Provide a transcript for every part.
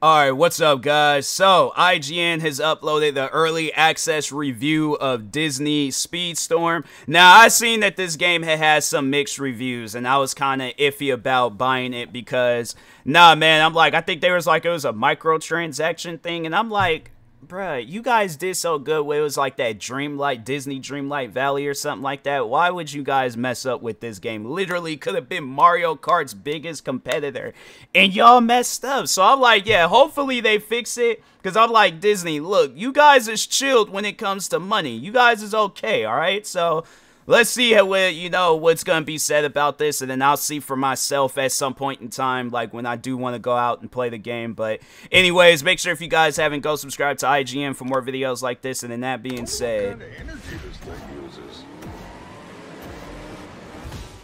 Alright, what's up guys? So, IGN has uploaded the early access review of Disney Speedstorm. Now, I seen that this game had some mixed reviews, and I was kind of iffy about buying it because, nah man, I'm like, I think there was like, it was a microtransaction thing, and I'm like, bruh, you guys did so good with it was like that Disney Dreamlight Valley or something like that. Why would you guys mess up with this game? Literally could have been Mario Kart's biggest competitor, and y'all messed up. So I'm like, yeah, hopefully they fix it, because I'm like, Disney, look, you guys is chilled when it comes to money. You guys is okay, alright? So let's see how, you know, what's going to be said about this, and then I'll see for myself at some point in time, like when I do want to go out and play the game. But anyways, make sure if you guys haven't, go subscribe to IGN for more videos like this. And then that being said,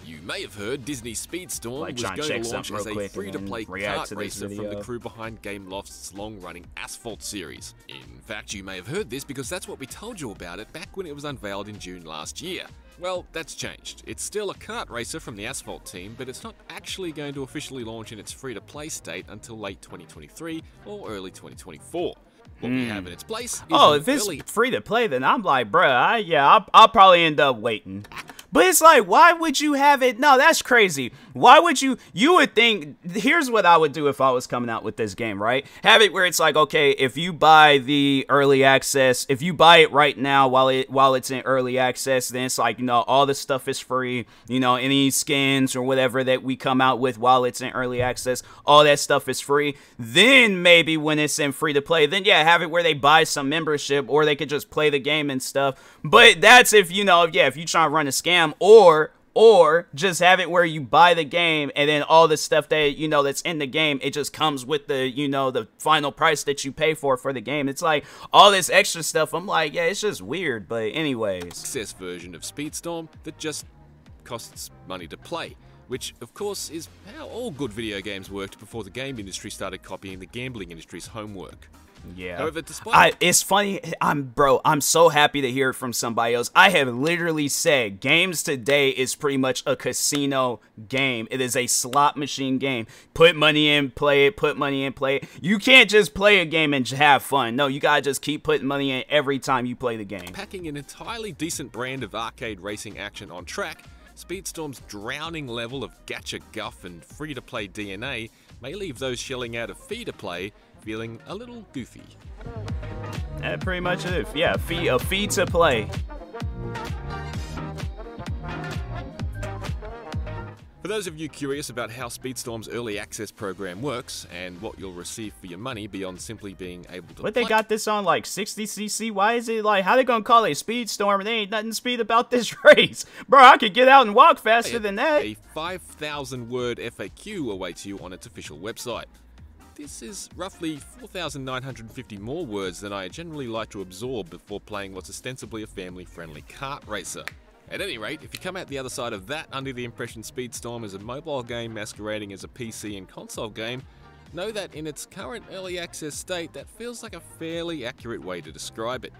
you may have heard Disney Speedstorm was going to launch as a free-to-play kart racer from the crew behind Gameloft's long-running Asphalt series. In fact, you may have heard this because that's what we told you about it back when it was unveiled in June last year. Well, that's changed. It's still a kart racer from the Asphalt team, but it's not actually going to officially launch in its free-to-play state until late 2023 or early 2024. What we have in its place is if it's free-to-play, then I'm like, bruh, I'll probably end up waiting. But it's like, why would you have it? No, that's crazy. Why would you would think, here's what I would do if I was coming out with this game, right? Have it where it's like, okay, if you buy the early access, if you buy it right now while it's in early access, then it's like, you know, all the stuff is free, you know, any skins or whatever that we come out with while it's in early access, all that stuff is free. Then maybe when it's in free to play, then yeah, have it where they buy some membership or they could just play the game and stuff. But that's if, you know, yeah, if you try to run a scam, or just have it where you buy the game and then all the stuff that, you know, that's in the game, it just comes with the, you know, the final price that you pay for the game. It's like all this extra stuff. I'm like, yeah, it's just weird. But anyways, access version of Speedstorm that just costs money to play, which of course is how all good video games worked before the game industry started copying the gambling industry's homework. Yeah. However, despite it's funny, I'm so happy to hear it from somebody else. I have literally said games today is pretty much a casino game. It is a slot machine game. Put money in, play it, put money in, play it. You can't just play a game and have fun. No, you gotta just keep putting money in every time you play the game. Packing an entirely decent brand of arcade racing action on track, Speedstorm's drowning level of gacha guff and free-to-play DNA may leave those shelling out a fee to play feeling a little goofy. That pretty much it. Yeah, a fee to play. For those of you curious about how Speedstorm's early access program works and what you'll receive for your money beyond simply being able to What, they got this on like 60cc? Why is it like, how they gonna call it Speedstorm and there ain't nothing speed about this race? Bro, I could get out and walk faster than that. A 5,000 word FAQ awaits you on its official website. This is roughly 4,950 more words than I generally like to absorb before playing what's ostensibly a family-friendly kart racer. At any rate, if you come out the other side of that under the impression Speedstorm is a mobile game masquerading as a PC and console game, know that in its current early access state, that feels like a fairly accurate way to describe it.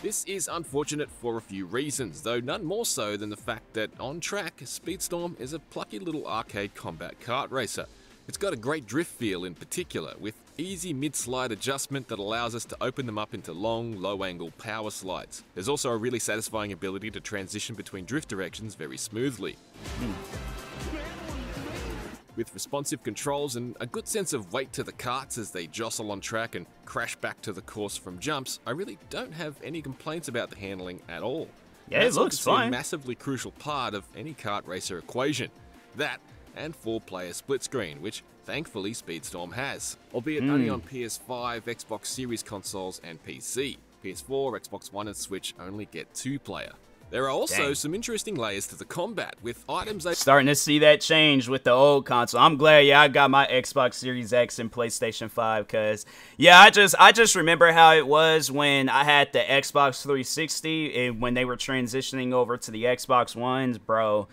This is unfortunate for a few reasons, though none more so than the fact that on track, Speedstorm is a plucky little arcade combat kart racer. It's got a great drift feel in particular, with easy mid-slide adjustment that allows us to open them up into long, low-angle power slides. There's also a really satisfying ability to transition between drift directions very smoothly. With responsive controls and a good sense of weight to the karts as they jostle on track and crash back to the course from jumps, I really don't have any complaints about the handling at all. Yeah, it looks fine. A massively crucial part of any kart racer equation. That and 4-player split screen, which thankfully Speedstorm has, albeit only on PS5, Xbox Series consoles and PC. PS4, Xbox One and Switch only get 2-player. There are also some interesting layers to the combat, with items starting to see that change with the old console. I'm glad, yeah, I got my Xbox Series X and PlayStation 5, because, yeah, I just remember how it was when I had the Xbox 360, and when they were transitioning over to the Xbox Ones, bro.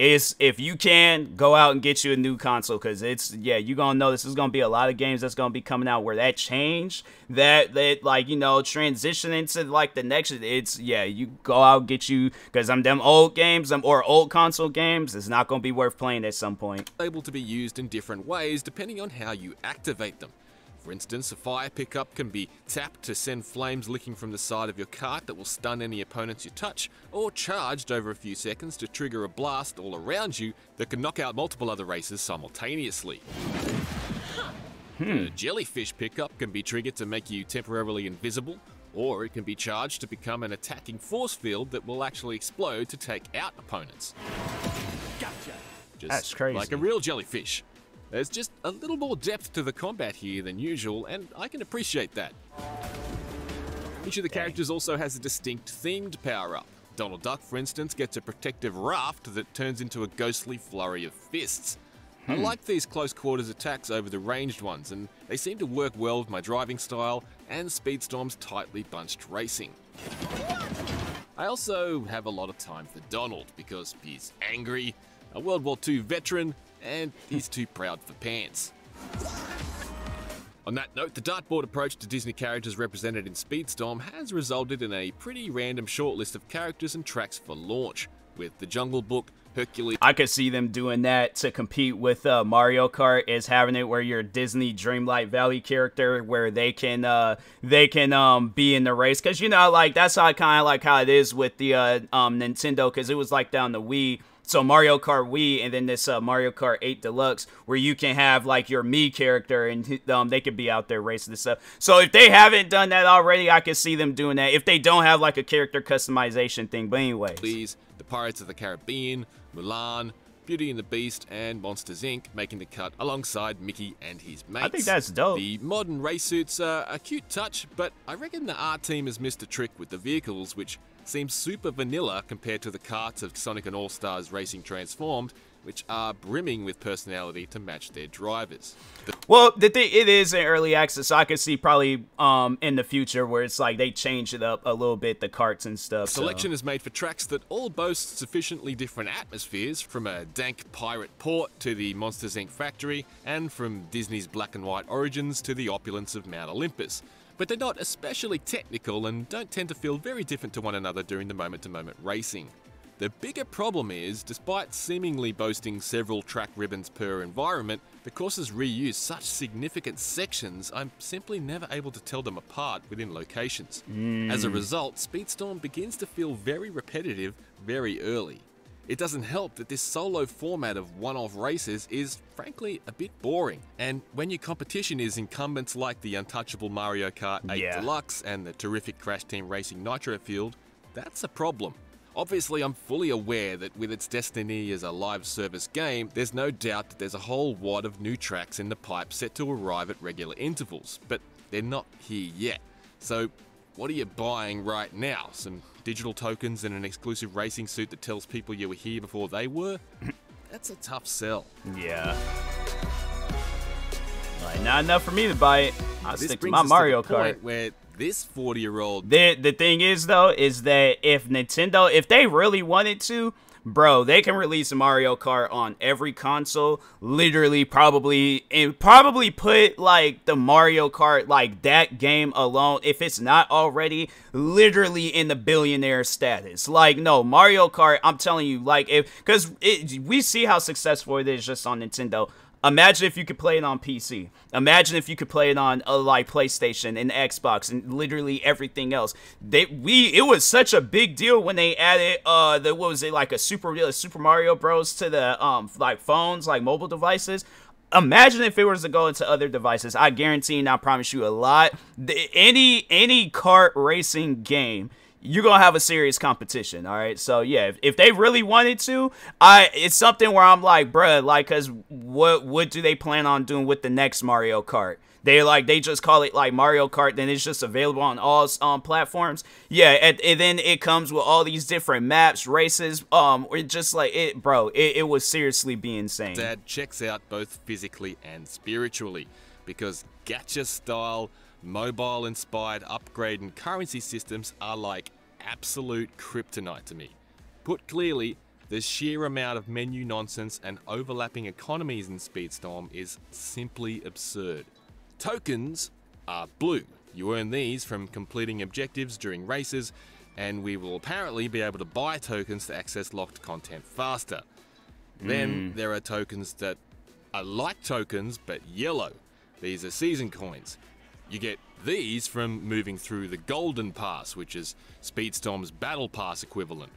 is if you can, go out and get you a new console, because it's, yeah, you're gonna notice there's gonna be a lot of games that's gonna be coming out where that change, that like, you know, transition into like the next, it's, yeah, you go out and get you, because them old games, or old console games, it's not gonna be worth playing at some point. Able to be used in different ways depending on how you activate them. For instance, a fire pickup can be tapped to send flames licking from the side of your cart that will stun any opponents you touch, or charged over a few seconds to trigger a blast all around you that can knock out multiple other races simultaneously. A jellyfish pickup can be triggered to make you temporarily invisible, or it can be charged to become an attacking force field that will actually explode to take out opponents. Gotcha. That's crazy. Like a real jellyfish. There's just a little more depth to the combat here than usual, and I can appreciate that. Each of the characters also has a distinct themed power-up. Donald Duck, for instance, gets a protective raft that turns into a ghostly flurry of fists. I like these close-quarters attacks over the ranged ones, and they seem to work well with my driving style and Speedstorm's tightly bunched racing. I also have a lot of time for Donald, because he's angry, a World War II veteran, and he's too proud for pants. On that note, the dartboard approach to Disney characters represented in Speedstorm has resulted in a pretty random shortlist of characters and tracks for launch, with the Jungle Book, Hercules. I could see them doing that to compete with Mario Kart, is having it where you're a Disney Dreamlight Valley character, where they can be in the race, because, you know, like, that's how kind of like how it is with the Nintendo, because it was like down the Wii. So Mario Kart Wii, and then this Mario Kart 8 Deluxe, where you can have like your Mii character, and they could be out there racing this stuff. So if they haven't done that already, I could see them doing that if they don't have like a character customization thing. But anyways, the Pirates of the Caribbean, Mulan, Beauty and the Beast, and Monsters Inc. making the cut alongside Mickey and his mates. I think that's dope. The modern race suits are a cute touch, but I reckon the art team has missed a trick with the vehicles, which seems super vanilla compared to the karts of Sonic and All-Stars Racing Transformed, which are brimming with personality to match their drivers. Well, the thing, it is in early access, so I could see probably in the future where it's like they change it up a little bit, the karts and stuff. Selection is made for tracks that all boast sufficiently different atmospheres, from a dank pirate port to the Monsters Inc. factory, and from Disney's black and white origins to the opulence of Mount Olympus. But they're not especially technical and don't tend to feel very different to one another during the moment-to-moment racing. The bigger problem is, despite seemingly boasting several track ribbons per environment, the courses reuse such significant sections, I'm simply never able to tell them apart within locations. As a result, Speedstorm begins to feel very repetitive very early. It doesn't help that this solo format of one-off races is, frankly, a bit boring. And when your competition is incumbents like the untouchable Mario Kart 8 Deluxe and the terrific Crash Team Racing Nitro field, that's a problem. Obviously, I'm fully aware that with its destiny as a live service game, there's no doubt that there's a whole wad of new tracks in the pipe set to arrive at regular intervals, but they're not here yet. So, what are you buying right now? Some digital tokens and an exclusive racing suit that tells people you were here before they were? That's a tough sell. Yeah. Like, not enough for me to buy it. I'll stick to my Mario Kart. Where this 40-year-old... The thing is, though, is that if Nintendo, if they really wanted to, bro, they can release Mario Kart on every console, literally, probably put, like, the Mario Kart, like, that game alone, if it's not already, literally in the billionaire status. Like, no, Mario Kart, I'm telling you, like, because we see how successful it is just on Nintendo. Imagine if you could play it on PC. Imagine if you could play it on like PlayStation and Xbox and literally everything else. It was such a big deal when they added what was it, like a Super Mario Bros to the like phones, like mobile devices. Imagine if it was to go into other devices. I guarantee and I promise you a lot. Any kart racing game, you're gonna have a serious competition, all right? So yeah, if they really wanted to, it's something where I'm like, bruh, like, cause what do they plan on doing with the next Mario Kart? They just call it like Mario Kart, then it's just available on all platforms. Yeah, and then it comes with all these different maps, races. It just like it, bro. It was seriously be insane. Dad checks out both physically and spiritually, because gacha style, mobile-inspired upgrade and currency systems are like absolute kryptonite to me. Put clearly, the sheer amount of menu nonsense and overlapping economies in Speedstorm is simply absurd. Tokens are blue. You earn these from completing objectives during races, and we will apparently be able to buy tokens to access locked content faster. Then there are tokens that are like tokens but yellow. These are season coins. You get these from moving through the Golden Pass, which is Speedstorm's Battle Pass equivalent.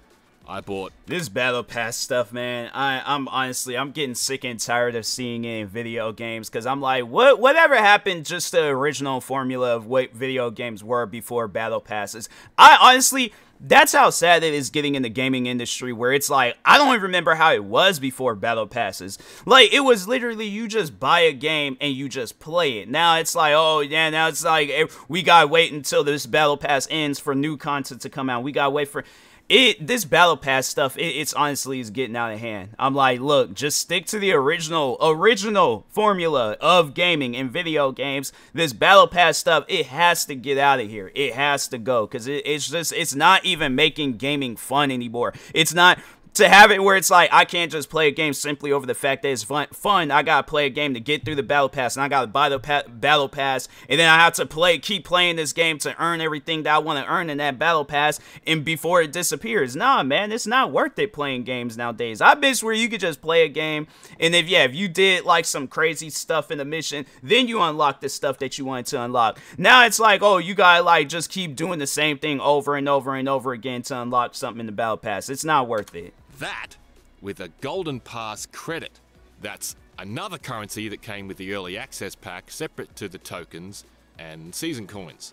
I bought this Battle Pass stuff, man. I'm honestly, I'm getting sick and tired of seeing it in video games, because I'm like, whatever happened just the original formula of what video games were before Battle Passes? I honestly, that's how sad it is getting in the gaming industry, where it's like, I don't even remember how it was before Battle Passes. Like, it was literally, you just buy a game and you just play it. Now it's like, oh yeah, now it's like, we gotta wait until this Battle Pass ends for new content to come out. We gotta wait for this Battle Pass stuff. It's honestly is getting out of hand. I'm like, look, just stick to the original formula of gaming and video games. This Battle Pass stuff, it has to get out of here. It has to go, because it's not even making gaming fun anymore. It's not. To have it where it's like, I can't just play a game simply over the fact that it's fun. I gotta play a game to get through the Battle Pass, and I gotta buy the Battle Pass, and then I have to keep playing this game to earn everything that I want to earn in that Battle Pass, and before it disappears. Nah, man, it's not worth it playing games nowadays. I miss where you could just play a game, and if you did like some crazy stuff in the mission, then you unlock the stuff that you wanted to unlock. Now it's like, oh, you gotta like just keep doing the same thing over and over and over again to unlock something in the Battle Pass. It's not worth it. That with a Golden Pass credit. That's another currency that came with the early access pack, separate to the tokens and season coins.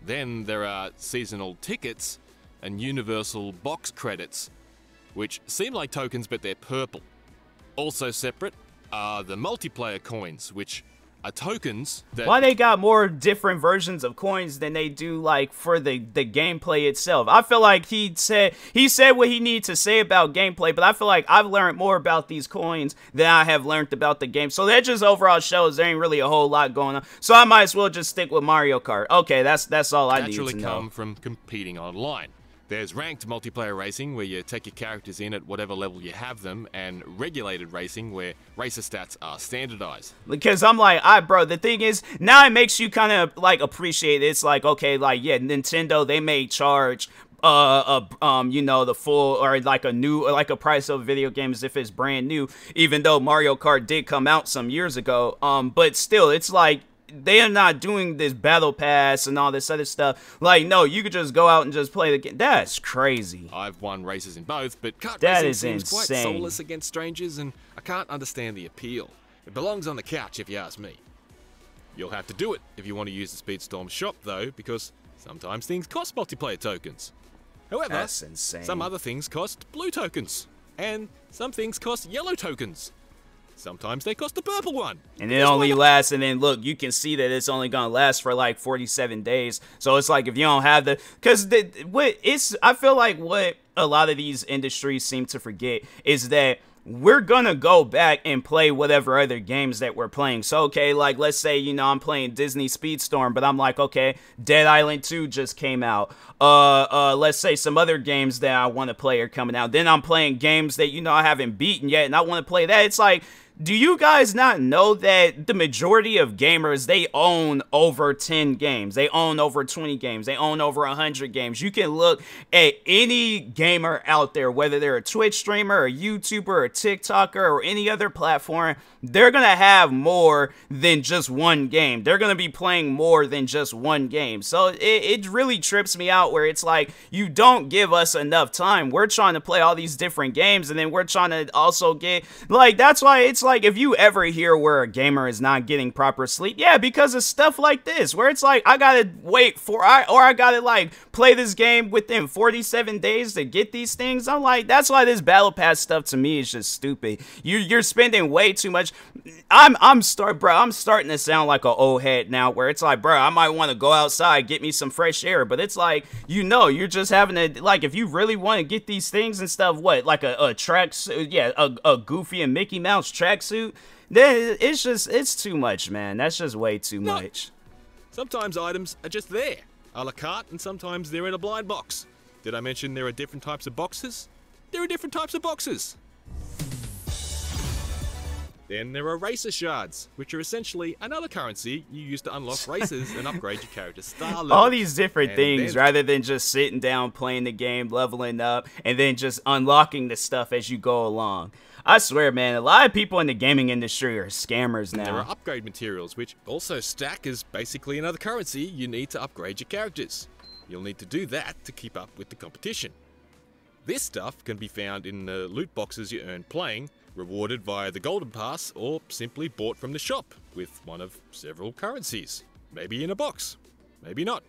Then there are seasonal tickets and universal box credits, which seem like tokens but they're purple. Also separate are the multiplayer coins, which are tokens that... Why they got more different versions of coins than they do like for the gameplay itself? I feel like he said what he needed to say about gameplay, but I feel like I've learned more about these coins than I have learned about the game. So that just overall shows there ain't really a whole lot going on. So I might as well just stick with Mario Kart. Okay, that's all I need to know. Naturally come from competing online. There's ranked multiplayer racing, where you take your characters in at whatever level you have them, and regulated racing, where racer stats are standardized. Because I'm like, bro, the thing is, now it makes you kind of like appreciate it. It's like, okay, like, yeah, Nintendo, they may charge you know, the full, or like a new, or like a price of video games if it's brand new, even though Mario Kart did come out some years ago. But still, it's like, they are not doing this Battle Pass and all this other stuff. Like, no, you could just go out and just play the game. That's crazy. I've won races in both, but kart that racing is seems quite soulless against strangers, and I can't understand the appeal. It belongs on the couch, if you ask me. You'll have to do it if you want to use the Speedstorm shop, though, because sometimes things cost multiplayer tokens. However, that's insane. Some other things cost blue tokens, and some things cost yellow tokens. Sometimes they cost the purple one. And it only lasts, and then look, you can see that it's only gonna last for like 47 days. So it's like, if you don't have I feel like what a lot of these industries seem to forget is that we're gonna go back and play whatever other games that we're playing. So, okay, like, let's say, you know, I'm playing Disney Speedstorm, but I'm like, okay, Dead Island 2 just came out. Let's say some other games that I want to play are coming out. Then I'm playing games that, you know, I haven't beaten yet, and I want to play that. It's like, do you guys not know that the majority of gamers, they own over 10 games? They own over 20 games. They own over 100 games. You can look at any gamer out there, whether they're a Twitch streamer, a YouTuber, or a TikToker, or any other platform, they're going to have more than just one game. They're going to be playing more than just one game. So it really trips me out where it's like, you don't give us enough time. We're trying to play all these different games, and then we're trying to also get, like, that's why it's like, if you ever hear where a gamer is not getting proper sleep, yeah, because of stuff like this, where it's like, I gotta wait or I gotta like play this game within 47 days to get these things. I'm like, that's why this Battle Pass stuff to me is just stupid. You're spending way too much. I'm starting to sound like an old head now, where it's like, bro, I might want to go outside, get me some fresh air, but it's like, you know, you're just having to, like, if you really want to get these things and stuff, what, like a track suit, yeah, a Goofy and Mickey Mouse track suit, then it's too much, man. That's just way too much. Sometimes items are just there, a la carte, and sometimes they're in a blind box. Did I mention there are different types of boxes? there are different types of boxes. Then there are racer shards, which are essentially another currency you use to unlock races and upgrade your character's star level. All these different things, rather than just sitting down, playing the game, leveling up, and then just unlocking the stuff as you go along. I swear, man, a lot of people in the gaming industry are scammers now. There are upgrade materials, which also stack as basically another currency you need to upgrade your characters. You'll need to do that to keep up with the competition. This stuff can be found in the loot boxes you earn playing, rewarded via the Golden Pass, or simply bought from the shop with one of several currencies. Maybe in a box, maybe not.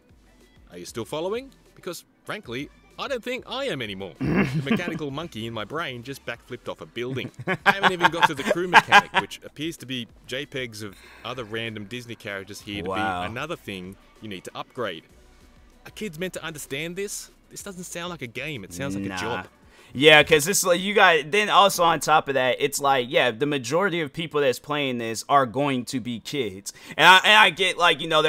Are you still following? Because, frankly, I don't think I am anymore. The mechanical monkey in my brain just backflipped off a building. I haven't even got to the crew mechanic, which appears to be JPEGs of other random Disney characters here to be another thing you need to upgrade. Are kids meant to understand this? This doesn't sound like a game, it sounds like a job. Yeah, because it's like you got, then also on top of that, it's like, yeah, the majority of people that's playing this are going to be kids. And I get, like, you know,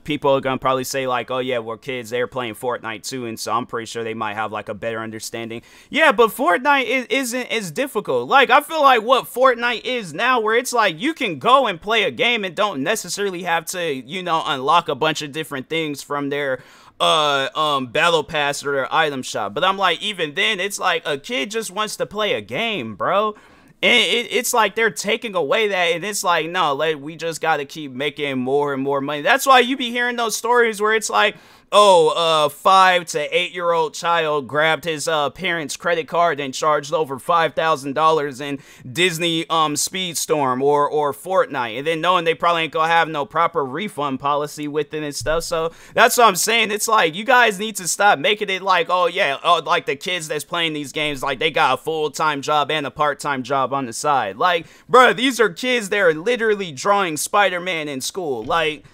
people are going to probably say, like, oh, yeah, well, kids, they're playing Fortnite too, and so I'm pretty sure they might have, like, a better understanding. Yeah, but Fortnite isn't as difficult. Like, I feel like what Fortnite is now, where it's like, you can go and play a game and don't necessarily have to, you know, unlock a bunch of different things from their battle pass or their item shop. But I'm like, even then, it's like a kid just wants to play a game, bro. And it's like they're taking away that, and it's like, no, we just got to keep making more and more money. That's why you be hearing those stories where it's like, oh, 5 to 8-year-old child grabbed his parents' credit card and charged over $5,000 in Disney Speedstorm or Fortnite, and then knowing they probably ain't gonna have no proper refund policy with it and stuff. So that's what I'm saying. It's like, you guys need to stop making it like, oh yeah, like the kids that's playing these games, like they got a full-time job and a part-time job on the side. Like, bruh, these are kids that are literally drawing Spider-Man in school. Like,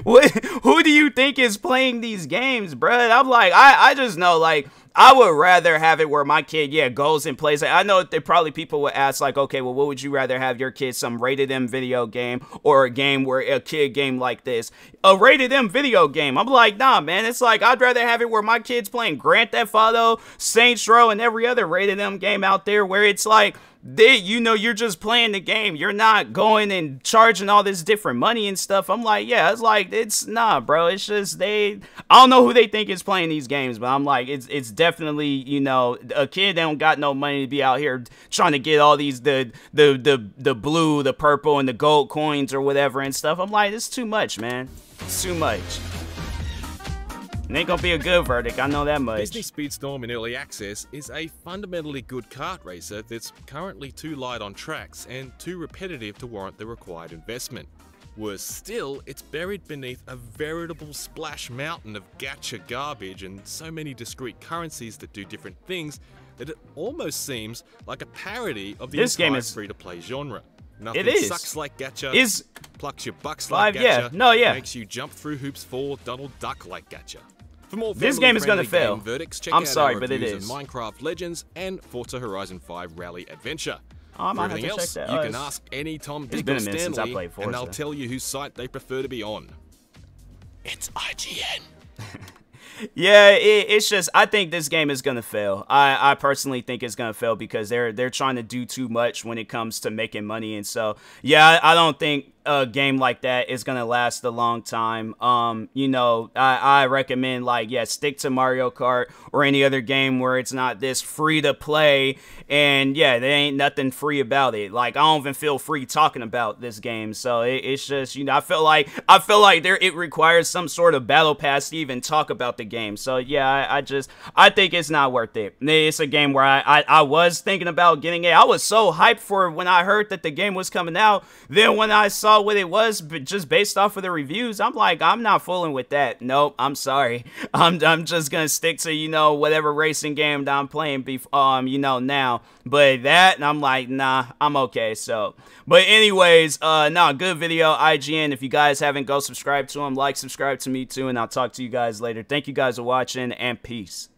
who do you think is playing these games, bruh? I'm like, I just know, like, I would rather have it where my kid, yeah, goes and plays it. I know that probably people would ask, like, okay, well, what would you rather have your kid, some rated M video game or a game where a kid game like this? A rated M video game. I'm like, nah, man, it's like, I'd rather have it where my kid's playing Grand Theft Auto, Saints Row, and every other rated M game out there where it's like, you know, you're just playing the game. You're not going and charging all this different money and stuff. I'm like, yeah, it's like, it's nah, bro. It's just I don't know who they think is playing these games, but I'm like, it's definitely, you know, a kid that don't got no money to be out here trying to get all these the blue, the purple, and the gold coins or whatever and stuff. I'm like, it's too much, man. It's too much. It ain't gonna be a good verdict, I know that much. Disney Speedstorm in Early Access is a fundamentally good kart racer that's currently too light on tracks and too repetitive to warrant the required investment. Worse still, it's buried beneath a veritable splash mountain of gacha garbage and so many discrete currencies that do different things that it almost seems like a parody of the entire free-to-play genre. Nothing sucks like gacha, plucks your bucks like gacha, makes you jump through hoops for Donald Duck like gacha. For more this game is gonna fail. Verdicts, check out our reviews of Minecraft Legends and Forza Horizon 5 Rally Adventure. For everything else, you can ask any Tom, Dick, or Stanley, and they'll tell you whose site they prefer to be on. It's IGN. Yeah, it's just, I think this game is gonna fail. I personally think it's gonna fail because they're trying to do too much when it comes to making money, and so yeah, I don't think a game like that is gonna last a long time. You know, I recommend, like, yeah, stick to Mario Kart or any other game where it's not this free to play, and yeah, there ain't nothing free about it. Like, I don't even feel free talking about this game, so it's just, you know, I feel like it requires some sort of battle pass to even talk about the game. So yeah, I think it's not worth it. It's a game where I was thinking about getting it. I was so hyped for when I heard that the game was coming out. Then when I saw what it was, but just based off of the reviews, I'm like, I'm not fooling with that. Nope, I'm sorry. I'm just gonna stick to, you know, whatever racing game that I'm playing you know, now. But that, I'm like, nah, I'm okay. So, but anyways, nah, good video, IGN. If you guys haven't, go subscribe to them, subscribe to me too, and I'll talk to you guys later. Thank you guys for watching, and peace.